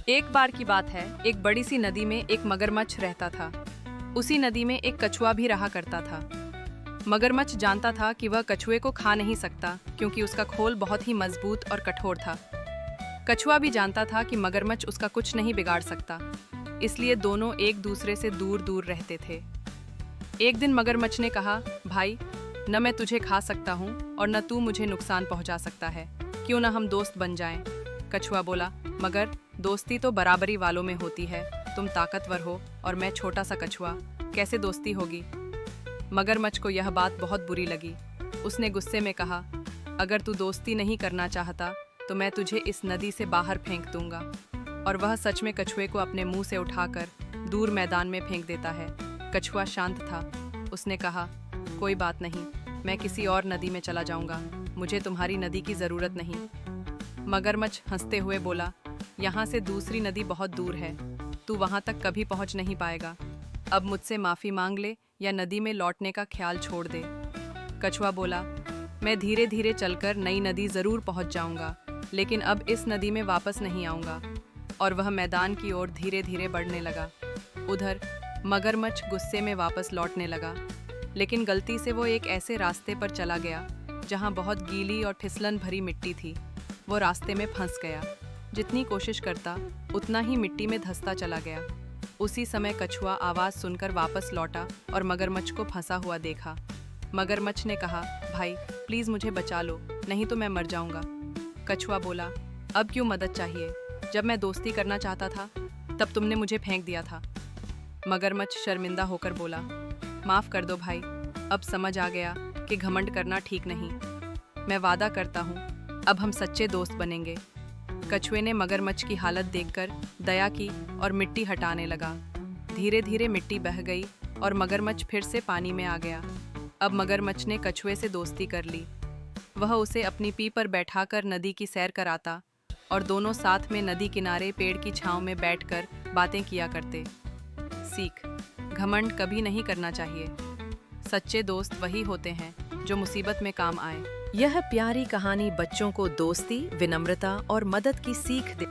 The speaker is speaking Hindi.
एक बार की बात है, एक बड़ी सी नदी में एक मगरमच्छ रहता था। उसी नदी में एक कछुआ भी रहा करता था। मगरमच्छ जानता था कि वह कछुए को खा नहीं सकता क्योंकि उसका खोल बहुत ही मजबूत और कठोर था। कछुआ भी जानता था कि मगरमच्छ उसका कुछ नहीं बिगाड़ सकता, इसलिए दोनों एक दूसरे से दूर दूर रहते थे। एक दिन मगरमच्छ ने कहा, भाई, न मैं तुझे खा सकता हूँ और न तू मुझे नुकसान पहुँचा सकता है, क्यों न हम दोस्त बन जाएं। कछुआ बोला, मगर दोस्ती तो बराबरी वालों में होती है। तुम ताकतवर हो और मैं छोटा सा कछुआ, कैसे दोस्ती होगी। मगरमच्छ को यह बात बहुत बुरी लगी। उसने गुस्से में कहा, अगर तू दोस्ती नहीं करना चाहता तो मैं तुझे इस नदी से बाहर फेंक दूंगा। और वह सच में कछुए को अपने मुंह से उठाकर दूर मैदान में फेंक देता है। कछुआ शांत था। उसने कहा, कोई बात नहीं, मैं किसी और नदी में चला जाऊंगा, मुझे तुम्हारी नदी की जरूरत नहीं। मगरमच्छ हंसते हुए बोला, यहाँ से दूसरी नदी बहुत दूर है, तू वहां तक कभी पहुंच नहीं पाएगा। अब मुझसे माफी मांग ले या नदी में लौटने का ख्याल छोड़ दे। कछुआ बोला, मैं धीरे धीरे चलकर नई नदी जरूर पहुंच जाऊंगा, लेकिन अब इस नदी में वापस नहीं आऊंगा। और वह मैदान की ओर धीरे धीरे बढ़ने लगा। उधर मगरमच्छ गुस्से में वापस लौटने लगा, लेकिन गलती से वो एक ऐसे रास्ते पर चला गया जहां बहुत गीली और फिसलन भरी मिट्टी थी। वो रास्ते में फंस गया। जितनी कोशिश करता उतना ही मिट्टी में धंसता चला गया। उसी समय कछुआ आवाज सुनकर वापस लौटा और मगरमच्छ को फंसा हुआ देखा। मगरमच्छ ने कहा, भाई, प्लीज मुझे बचा लो, नहीं तो मैं मर जाऊंगा। कछुआ बोला, अब क्यों मदद चाहिए, जब मैं दोस्ती करना चाहता था तब तुमने मुझे फेंक दिया था। मगरमच्छ शर्मिंदा होकर बोला, माफ कर दो भाई, अब समझ आ गया कि घमंड करना ठीक नहीं। मैं वादा करता हूँ, अब हम सच्चे दोस्त बनेंगे। कछुए ने मगरमच्छ की हालत देखकर दया की और मिट्टी हटाने लगा। धीरे धीरे मिट्टी बह गई और मगरमच्छ फिर से पानी में आ गया। अब मगरमच्छ ने कछुए से दोस्ती कर ली। वह उसे अपनी पीठ पर बैठाकर नदी की सैर कराता और दोनों साथ में नदी किनारे पेड़ की छांव में बैठकर बातें किया करते। सीख, घमंड कभी नहीं करना चाहिए। सच्चे दोस्त वही होते हैं जो मुसीबत में काम आए। यह प्यारी कहानी बच्चों को दोस्ती, विनम्रता और मदद की सीख दे।